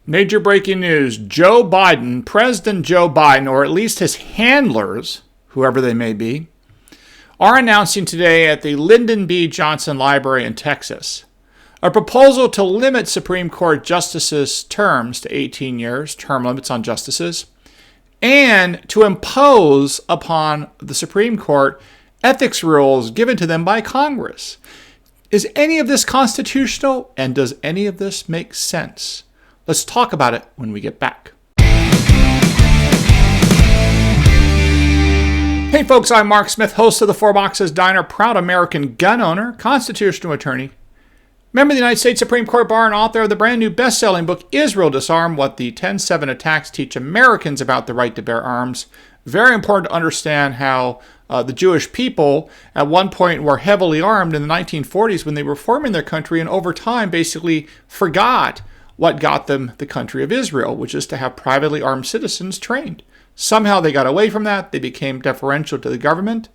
Major breaking news. President Joe Biden, or at least his handlers, whoever they may be, are announcing today at the Lyndon B. Johnson Library in Texas a proposal to limit Supreme Court justices' terms to 18 years, term limits on justices, and to impose upon the Supreme Court ethics rules given to them by Congress. Is any of this constitutional, and does any of this make sense? Let's talk about it when we get back. Hey folks, I'm Mark Smith, host of the Four Boxes Diner, proud American gun owner, constitutional attorney, member of the United States Supreme Court Bar, and author of the brand new best-selling book, Israel Disarmed: What the 10/7 Attacks Teach Americans About the Right to Bear Arms. Very important to understand how the Jewish people at one point were heavily armed in the 1940s when they were forming their country, and over time basically forgot what got them the country of Israel, which is to have privately armed citizens trained. Somehow they got away from that. They became deferential to the government.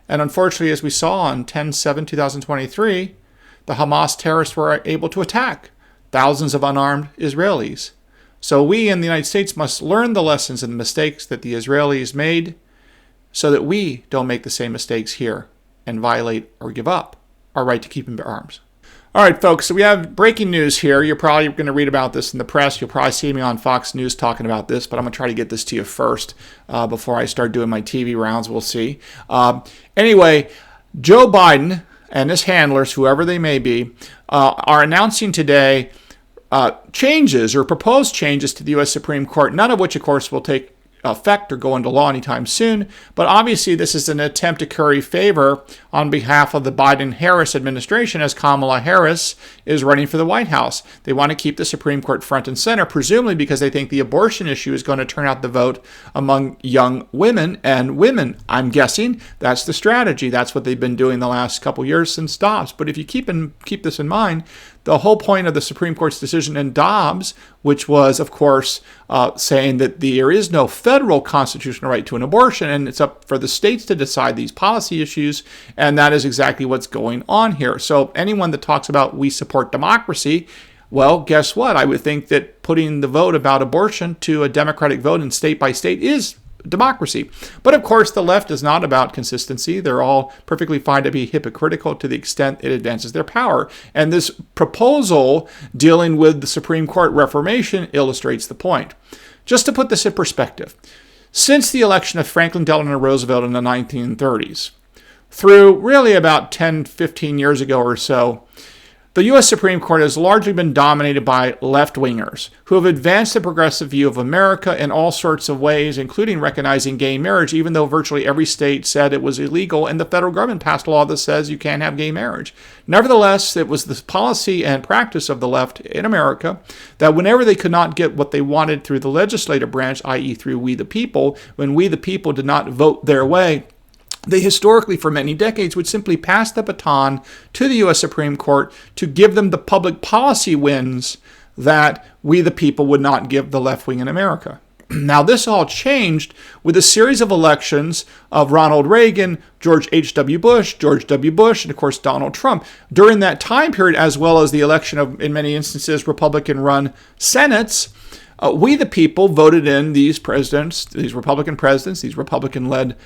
And unfortunately, as we saw on 10/7/2023, the Hamas terrorists were able to attack thousands of unarmed Israelis. So we in the United States must learn the lessons and the mistakes that the Israelis made so that we don't make the same mistakes here and violate or give up our right to keep and bear arms. All right, folks, so we have breaking news here. You're probably going to read about this in the press. You'll probably see me on Fox News talking about this, but I'm going to try to get this to you first before I start doing my TV rounds. We'll see. Anyway, Joe Biden and his handlers, whoever they may be, are announcing today changes or proposed changes to the U.S. Supreme Court, none of which, of course, will take effect or go into law anytime soon. But obviously, this is an attempt to curry favor on behalf of the Biden-Harris administration as Kamala Harris is running for the White House. They want to keep the Supreme Court front and center, presumably because they think the abortion issue is going to turn out the vote among young women and women. I'm guessing that's the strategy. That's what they've been doing the last couple years since Dobbs. But if you keep this in mind, the whole point of the Supreme Court's decision in Dobbs, which was, of course, saying that there is no federal constitutional right to an abortion, and it's up for the states to decide these policy issues, and that is exactly what's going on here. So anyone that talks about we support democracy, well, guess what? I would think that putting the vote about abortion to a democratic vote in state by state is democracy. But of course, the left is not about consistency. They're all perfectly fine to be hypocritical to the extent it advances their power. And this proposal dealing with the Supreme Court reformation illustrates the point. Just to put this in perspective, since the election of Franklin Delano Roosevelt in the 1930s, through really about 10, 15 years ago or so, the U.S. Supreme Court has largely been dominated by left-wingers who have advanced the progressive view of America in all sorts of ways, including recognizing gay marriage, even though virtually every state said it was illegal and the federal government passed a law that says you can't have gay marriage. Nevertheless, it was the policy and practice of the left in America that whenever they could not get what they wanted through the legislative branch, i.e. through we the people, when we the people did not vote their way, they historically, for many decades, would simply pass the baton to the U.S. Supreme Court to give them the public policy wins that we, the people, would not give the left wing in America. Now, this all changed with a series of elections of Ronald Reagan, George H.W. Bush, and of course Donald Trump. During that time period, as well as the election of, in many instances, Republican-run Senates, we, the people, voted in these presidents, these Republican presidents, these Republican-led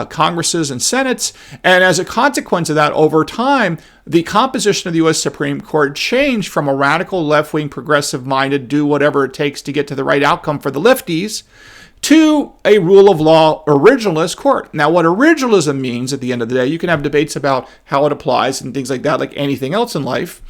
Congresses and Senates. And as a consequence of that, over time, the composition of the U.S. Supreme Court changed from a radical left-wing, progressive-minded, do whatever it takes to get to the right outcome for the lefties, to a rule of law originalist court. Now, what originalism means at the end of the day, you can have debates about how it applies and things like that, like anything else in life.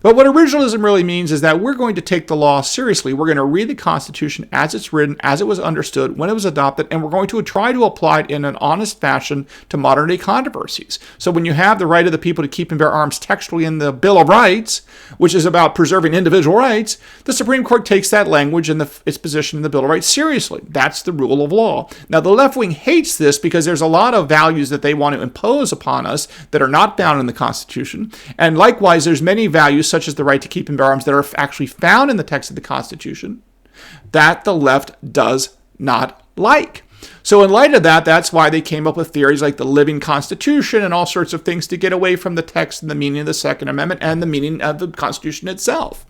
But what originalism really means is that we're going to take the law seriously. We're going to read the Constitution as it's written, as it was understood, when it was adopted, and we're going to try to apply it in an honest fashion to modern-day controversies. So when you have the right of the people to keep and bear arms textually in the Bill of Rights, which is about preserving individual rights, the Supreme Court takes that language and its position in the Bill of Rights seriously. That's the rule of law. Now, the left wing hates this because there's a lot of values that they want to impose upon us that are not found in the Constitution. And likewise, there's many values such as the right to keep and bear arms that are actually found in the text of the Constitution that the left does not like. So in light of that, that's why they came up with theories like the living Constitution and all sorts of things to get away from the text and the meaning of the Second Amendment and the meaning of the Constitution itself.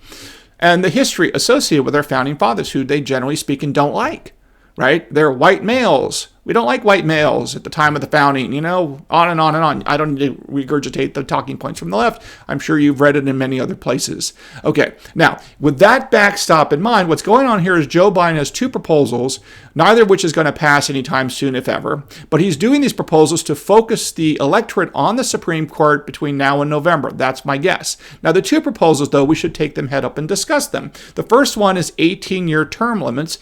and the history associated with our founding fathers, who they generally speaking don't like, right? They're white males. We don't like white males at the time of the founding, on and on and on. I don't need to regurgitate the talking points from the left. I'm sure you've read it in many other places. Okay, now, with that backstop in mind, what's going on here is Joe Biden has two proposals, neither of which is going to pass anytime soon, if ever. But he's doing these proposals to focus the electorate on the Supreme Court between now and November. That's my guess. Now, the two proposals, though, we should take them head up and discuss them. The first one is 18-year term limits,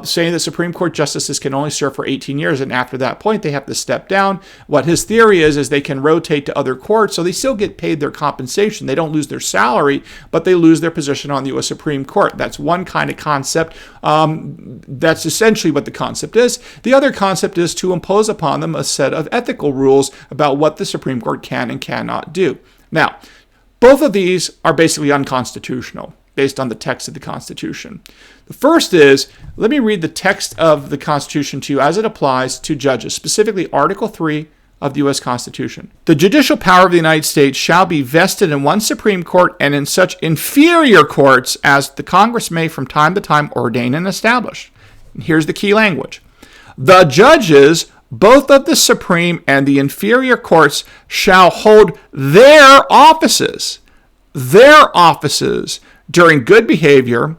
saying that Supreme Court justices can only serve for 18 years, and after that point, they have to step down. What his theory is they can rotate to other courts, so they still get paid their compensation. They don't lose their salary, but they lose their position on the U.S. Supreme Court. That's one kind of concept. That's essentially what the concept is. The other concept is to impose upon them a set of ethical rules about what the Supreme Court can and cannot do. Now, both of these are basically unconstitutional, based on the text of the Constitution. The first is, let me read the text of the Constitution to you as it applies to judges, specifically Article 3 of the U.S. Constitution. The judicial power of the United States shall be vested in one Supreme Court and in such inferior courts as the Congress may from time to time ordain and establish. And here's the key language. The judges, both of the Supreme and the inferior courts, shall hold their offices during good behavior,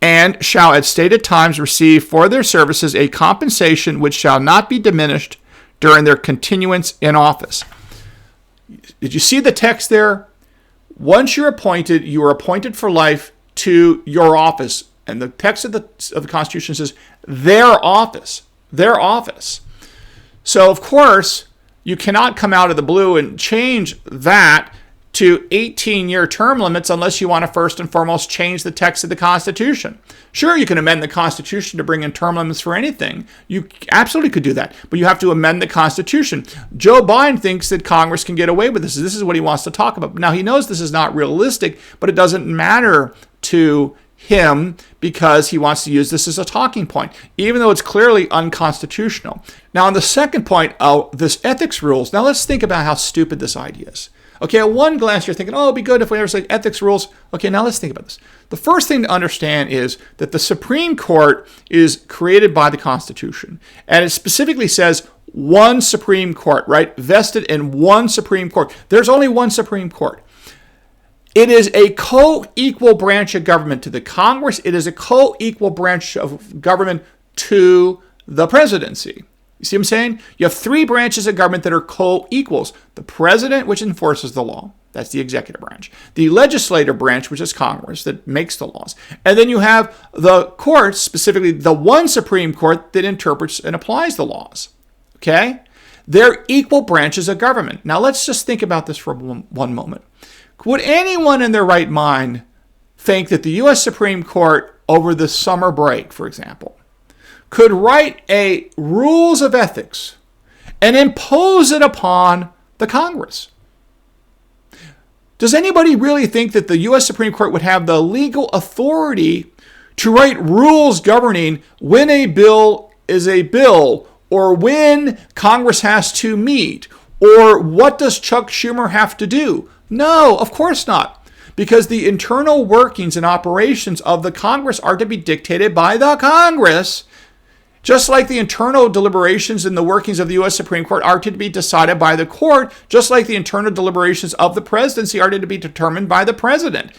and shall at stated times receive for their services a compensation which shall not be diminished during their continuance in office. Did you see the text there? Once you're appointed, you are appointed for life to your office. And the text of the Constitution says their office. So, of course, you cannot come out of the blue and change that to 18-year term limits unless you want to first and foremost change the text of the Constitution. Sure, you can amend the Constitution to bring in term limits for anything. You absolutely could do that, but you have to amend the Constitution. Joe Biden thinks that Congress can get away with this. This is what he wants to talk about. Now, he knows this is not realistic, but it doesn't matter to him because he wants to use this as a talking point, even though it's clearly unconstitutional. Now, on the second point, this ethics rules, now let's think about how stupid this idea is. Okay, at one glance, you're thinking, it'd be good if we ever say ethics rules. Okay, now let's think about this. The first thing to understand is that the Supreme Court is created by the Constitution. And it specifically says one Supreme Court, right? Vested in one Supreme Court. There's only one Supreme Court. It is a co-equal branch of government to the Congress. It is a co-equal branch of government to the presidency. You see what I'm saying? You have three branches of government that are co-equals. The president, which enforces the law. That's the executive branch. The legislative branch, which is Congress, that makes the laws. And then you have the courts, specifically the one Supreme Court that interprets and applies the laws. Okay? They're equal branches of government. Now let's just think about this for one moment. Would anyone in their right mind think that the U.S. Supreme Court over the summer break, for example, could write a rules of ethics and impose it upon the Congress? Does anybody really think that the U.S. Supreme Court would have the legal authority to write rules governing when a bill is a bill, or when Congress has to meet, or what does Chuck Schumer have to do? No, of course not. Because the internal workings and operations of the Congress are to be dictated by the Congress, just like the internal deliberations and the workings of the U.S. Supreme Court are to be decided by the court, just like the internal deliberations of the presidency are to be determined by the president,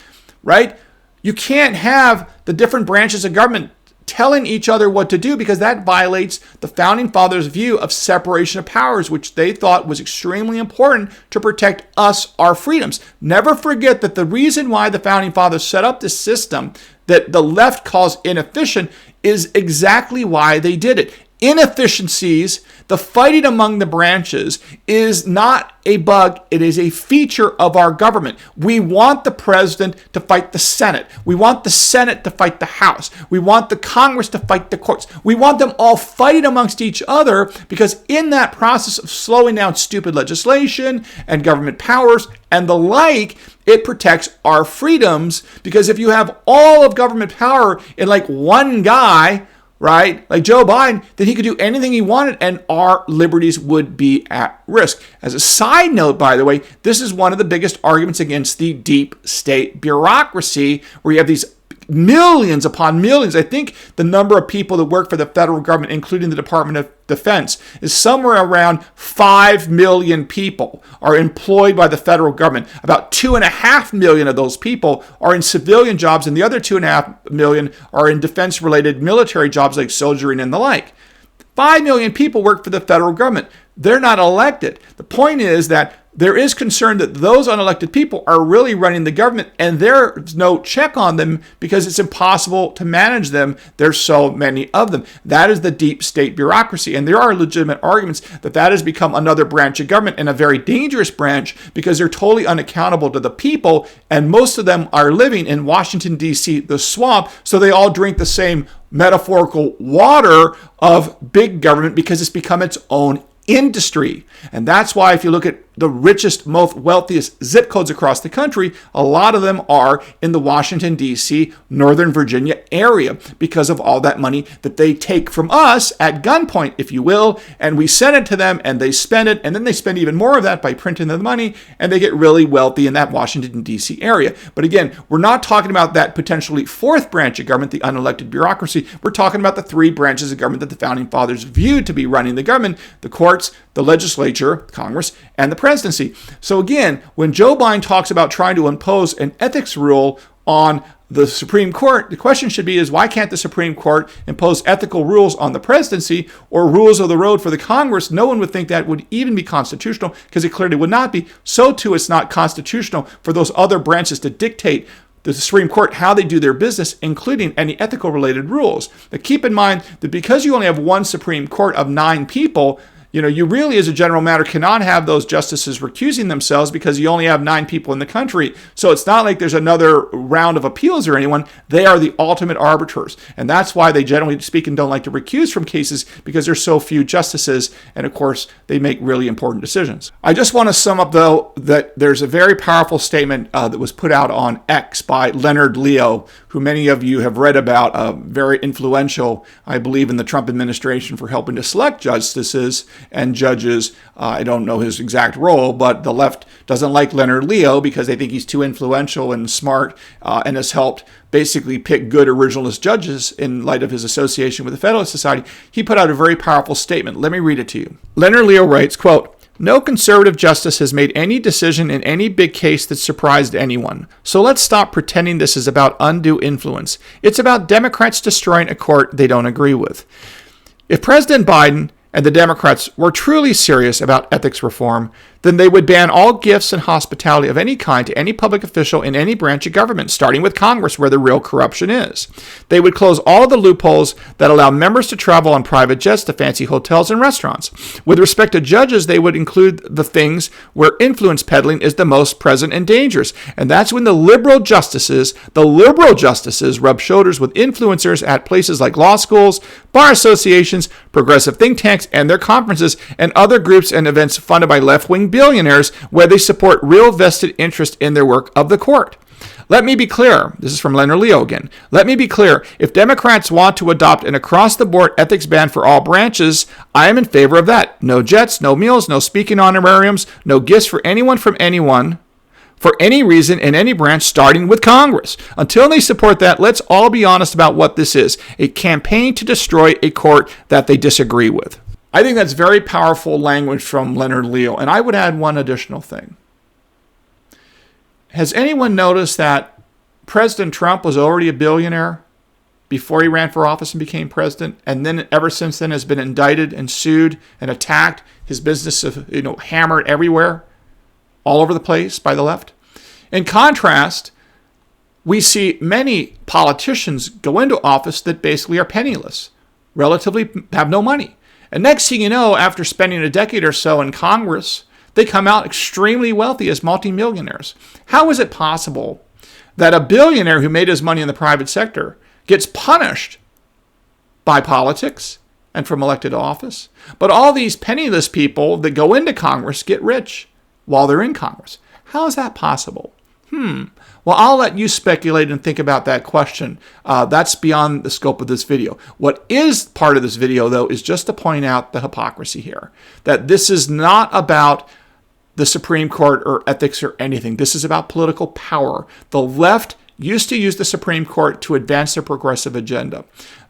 right? You can't have the different branches of government telling each other what to do, because that violates the Founding Fathers' view of separation of powers, which they thought was extremely important to protect us, our freedoms. Never forget that the reason why the Founding Fathers set up this system that the left calls inefficient is exactly why they did it. Inefficiencies, the fighting among the branches, is not a bug. It is a feature of our government. We want the president to fight the Senate. We want the Senate to fight the House. We want the Congress to fight the courts. We want them all fighting amongst each other, because in that process of slowing down stupid legislation and government powers and the like, it protects our freedoms. Because if you have all of government power in like one guy, right, like Joe Biden, then he could do anything he wanted and our liberties would be at risk. As a side note, by the way, this is one of the biggest arguments against the deep state bureaucracy, where you have these millions upon millions. I think the number of people that work for the federal government, including the Department of Defense, is somewhere around 5 million people are employed by the federal government. About 2.5 million of those people are in civilian jobs, and the other 2.5 million are in defense-related military jobs like soldiering and the like. 5 million people work for the federal government. They're not elected. The point is that there is concern that those unelected people are really running the government, and there's no check on them because it's impossible to manage them. There's so many of them. That is the deep state bureaucracy, and there are legitimate arguments that that has become another branch of government, and a very dangerous branch, because they're totally unaccountable to the people, and most of them are living in Washington, D.C., the swamp, so they all drink the same metaphorical water of big government because it's become its own industry. And that's why if you look at the richest, most wealthiest zip codes across the country, a lot of them are in the Washington, D.C., Northern Virginia area because of all that money that they take from us at gunpoint, if you will, and we send it to them and they spend it, and then they spend even more of that by printing the money, and they get really wealthy in that Washington, D.C. area. But again, we're not talking about that potentially fourth branch of government, the unelected bureaucracy. We're talking about the three branches of government that the Founding Fathers viewed to be running the government: the courts, the legislature, Congress, and the presidency. So again, when Joe Biden talks about trying to impose an ethics rule on the Supreme Court, the question should be is why can't the Supreme Court impose ethical rules on the presidency or rules of the road for the Congress? No one would think that would even be constitutional, because it clearly would not be. So too, it's not constitutional for those other branches to dictate the Supreme Court how they do their business, including any ethical related rules. But keep in mind that because you only have one Supreme Court of 9 people, you really, as a general matter, cannot have those justices recusing themselves because you only have 9 people in the country. So it's not like there's another round of appeals or anyone. They are the ultimate arbiters. And that's why they, generally speaking, don't like to recuse from cases, because there's so few justices. And of course, they make really important decisions. I just want to sum up, though, that there's a very powerful statement that was put out on X by Leonard Leo, who many of you have read about, very influential, I believe, in the Trump administration for helping to select justices and judges. I don't know his exact role, but the left doesn't like Leonard Leo because they think he's too influential and smart, and has helped basically pick good originalist judges in light of his association with the Federalist Society. He put out a very powerful statement. Let me read it to you. Leonard Leo writes, quote, "No conservative justice has made any decision in any big case that surprised anyone. So let's stop pretending this is about undue influence. It's about Democrats destroying a court they don't agree with. If President Biden and the Democrats were truly serious about ethics reform, then they would ban all gifts and hospitality of any kind to any public official in any branch of government, starting with Congress, where the real corruption is. They would close all of the loopholes that allow members to travel on private jets to fancy hotels and restaurants. With respect to judges, they would include the things where influence peddling is the most present and dangerous. And that's when the liberal justices rub shoulders with influencers at places like law schools, bar associations, progressive think tanks, and their conferences, and other groups and events funded by left-wing billionaires where they support real vested interest in their work of the court. Let me be clear. This is from Leonard Leo again. Let me be clear. If Democrats want to adopt an across-the-board ethics ban for all branches, I am in favor of that. No jets, no meals, no speaking honorariums, no gifts for anyone from anyone, for any reason in any branch, starting with Congress. Until they support that, let's all be honest about what this is: a campaign to destroy a court that they disagree with. I think that's very powerful language from Leonard Leo. And I would add one additional thing. Has anyone noticed that President Trump was already a billionaire before he ran for office and became president, and then ever since then has been indicted and sued and attacked, his business hammered everywhere, all over the place by the left? In contrast, we see many politicians go into office that basically are penniless, relatively have no money. And next thing you know, after spending a decade or so in Congress, they come out extremely wealthy as multimillionaires. How is it possible that a billionaire who made his money in the private sector gets punished by politics and from elected office, but all these penniless people that go into Congress get rich while they're in Congress? How is that possible? Well, I'll let you speculate and think about that question. That's beyond the scope of this video. What is part of this video, though, is just to point out the hypocrisy here. That this is not about the Supreme Court or ethics or anything. This is about political power. The left used to use the Supreme Court to advance their progressive agenda.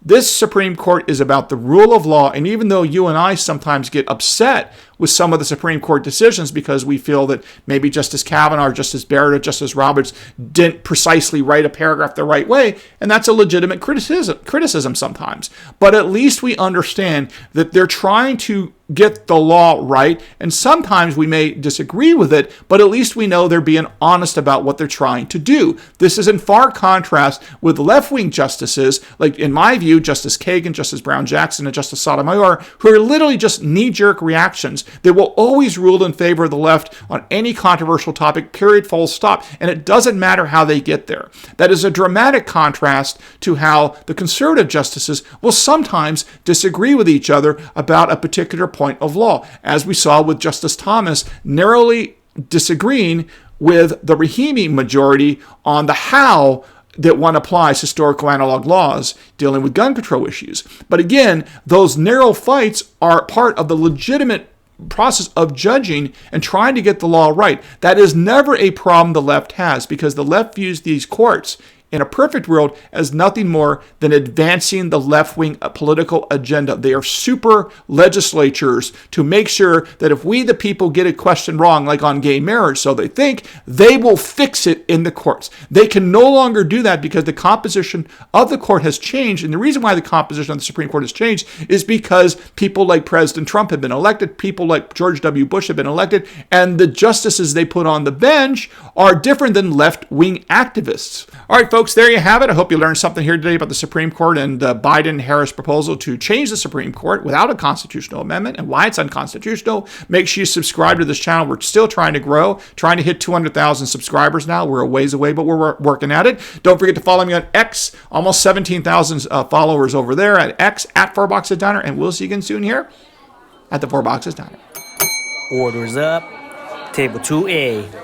This Supreme Court is about the rule of law, and even though you and I sometimes get upset with some of the Supreme Court decisions because we feel that maybe Justice Kavanaugh or Justice Barrett or Justice Roberts didn't precisely write a paragraph the right way, and that's a legitimate criticism sometimes. But at least we understand that they're trying to get the law right, and sometimes we may disagree with it, but at least we know they're being honest about what they're trying to do. This is in far contrast with left-wing justices, like in my view, Justice Kagan, Justice Brown Jackson, and Justice Sotomayor, who are literally just knee-jerk reactions. They will always rule in favor of the left on any controversial topic, period, full stop, and it doesn't matter how they get there. That is a dramatic contrast to how the conservative justices will sometimes disagree with each other about a particular point of law, as we saw with Justice Thomas narrowly disagreeing with the Rahimi majority on the how that one applies historical analog laws dealing with gun control issues. But again, those narrow fights are part of the legitimate process of judging and trying to get the law right. That is never a problem the left has, because the left views these courts in a perfect world as nothing more than advancing the left-wing political agenda. They are super legislatures to make sure that if we, the people, get a question wrong, like on gay marriage, so they think, they will fix it in the courts. They can no longer do that because the composition of the court has changed. And the reason why the composition of the Supreme Court has changed is because people like President Trump have been elected, people like George W. Bush have been elected, and the justices they put on the bench are different than left-wing activists. All right, folks, there you have it. I hope you learned something here today about the Supreme Court and the Biden-Harris proposal to change the Supreme Court without a constitutional amendment and why it's unconstitutional. Make sure you subscribe to this channel. We're still trying to grow, trying to hit 200,000 subscribers now. We're a ways away, but we're working at it. Don't forget to follow me on X, almost 17,000 followers over there at X, at 4 Boxes Diner, and we'll see you again soon here at the 4 Boxes Diner. Orders up. Table 2A.